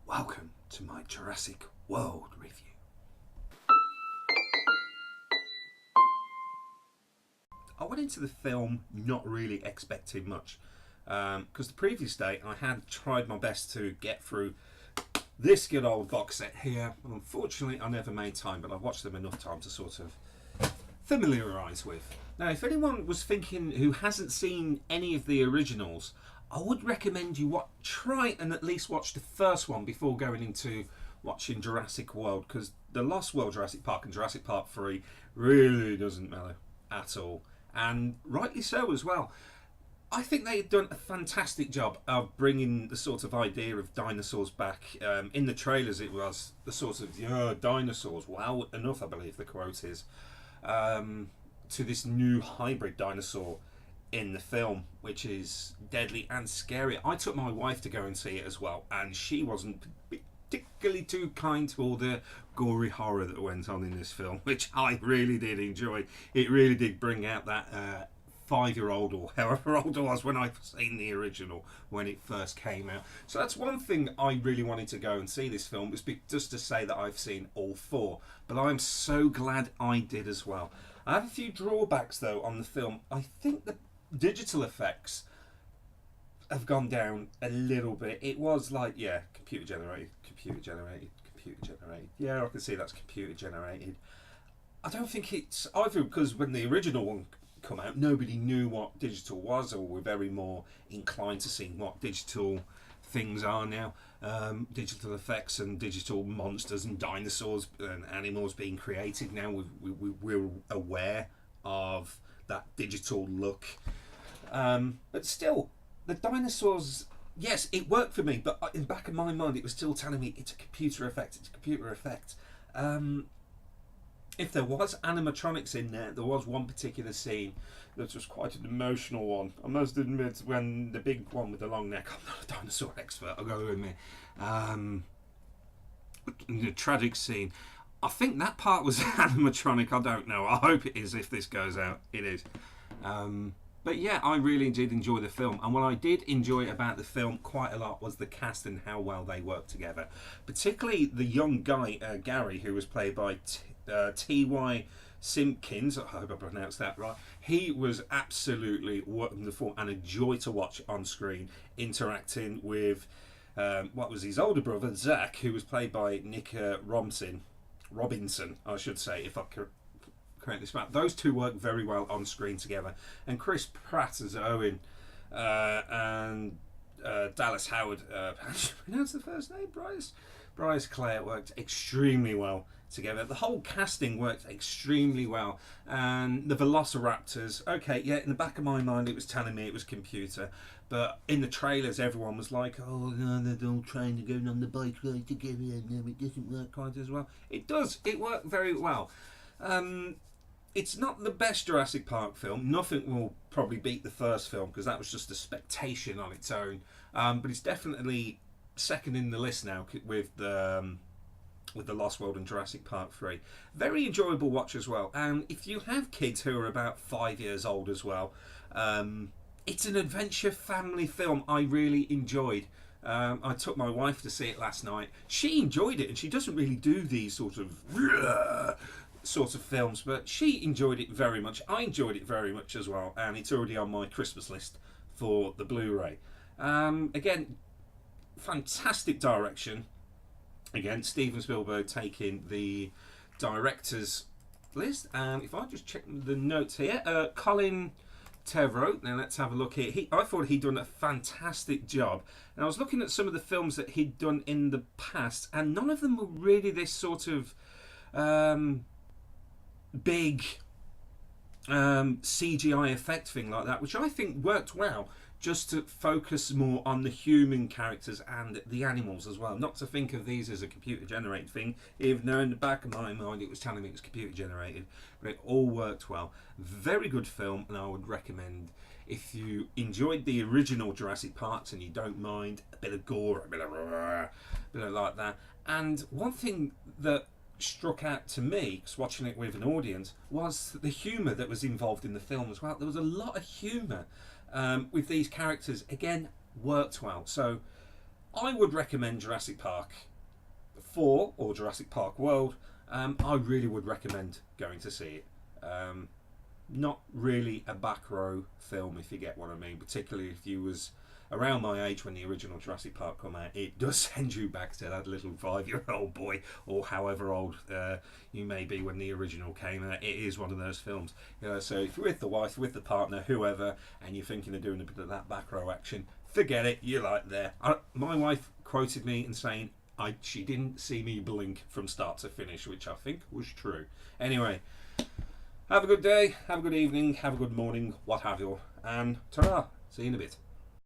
Welcome to my Jurassic World review. I went into the film not really expecting much because the previous day I had tried my best to get through this good old box set here. Unfortunately, I never made time, but I've watched them enough time to sort of familiarise with. Now, if anyone was thinking who hasn't seen any of the originals, I would recommend you try and at least watch the first one before going into watching Jurassic World, because the Lost World Jurassic Park and Jurassic Park 3 really doesn't mellow at all, and rightly so as well. I think they've done a fantastic job of bringing the sort of idea of dinosaurs back. In the trailers it was the sort of dinosaurs, wow enough I believe the quote is, to this new hybrid dinosaur in the film, which is deadly and scary. I took my wife to go and see it as well, and she wasn't particularly too kind to all the gory horror that went on in this film, which I really did enjoy. It really did bring out that 5-year-old or however old I was when I seen the original when it first came out. So that's one thing I really wanted to go and see this film, was just to say that I've seen all 4, but I'm so glad I did as well. I have a few drawbacks though on the film. I think the digital effects have gone down a little bit. It was like, computer generated. Yeah, I can see that's computer generated. I don't think it's either, because when the original one come out, nobody knew what digital was, or were very more inclined to see what digital things are now. Digital effects and digital monsters and dinosaurs and animals being created now. We're aware of that digital look. But still, the dinosaurs, yes, it worked for me, but in the back of my mind it was still telling me it's a computer effect. If there was animatronics in there was one particular scene that was quite an emotional one. I must admit, when the big one with the long neck, I'm not a dinosaur expert, I'll go with me, the tragic scene, I think that part was animatronic. I don't know, I hope it is. If this goes out, it is. But yeah, I really did enjoy the film, and what I did enjoy about the film quite a lot was the cast and how well they worked together. Particularly the young guy, Gary, who was played by T.Y. Simpkins, I hope I pronounced that right. He was absolutely wonderful and a joy to watch on screen, interacting with what was his older brother, Zach, who was played by Nick Robinson, I should say, if I correct this back. Those two work very well on screen together, and Chris Pratt as Owen, and Dallas Howard, how do you pronounce the first name? Bryce Clare worked extremely well together. The whole casting worked extremely well, and the Velociraptors, okay, yeah, in the back of my mind it was telling me it was computer, but in the trailers everyone was like, oh no, they're all trying to go on the bike ride together, and no, it doesn't work quite as well. It does, it worked very well. It's not the best Jurassic Park film. Nothing will probably beat the first film, because that was just a spectation on its own. But it's definitely second in the list now with the Lost World and Jurassic Park 3. Very enjoyable watch as well. And if you have kids who are about 5 years old as well, it's an adventure family film I really enjoyed. I took my wife to see it last night. She enjoyed it, and she doesn't really do these sort of films, but she enjoyed it very much. I enjoyed it very much as well, and it's already on my Christmas list for the Blu-ray. Again, fantastic direction. Again, Steven Spielberg taking the director's list, and if I just check the notes here, Colin Trevorrow. Now let's have a look here. I thought he'd done a fantastic job, and I was looking at some of the films that he'd done in the past, and none of them were really this sort of big CGI effect thing like that, which I think worked well, just to focus more on the human characters and the animals as well, not to think of these as a computer generated thing, even though in the back of my mind it was telling me it was computer generated, but it all worked well. Very good film, and I would recommend, if you enjoyed the original Jurassic Parks and you don't mind a bit of gore, a bit of like that. And one thing that struck out to me, because watching it with an audience, was the humour that was involved in the film as well. There was a lot of humour with these characters. Again, worked well. So I would recommend Jurassic Park 4 or Jurassic Park World. I really would recommend going to see it. Not really a back row film, if you get what I mean, particularly if you was around my age when the original Jurassic Park come out. It does send you back to that little 5-year-old boy, or however old you may be when the original came out. It is one of those films, so if you're with the wife, with the partner, whoever, and you're thinking of doing a bit of that back row action, forget it, you're like there. My wife quoted me in saying she didn't see me blink from start to finish, which I think was true. Anyway, have a good day, have a good evening, have a good morning, what have you, and ta-ra, see you in a bit.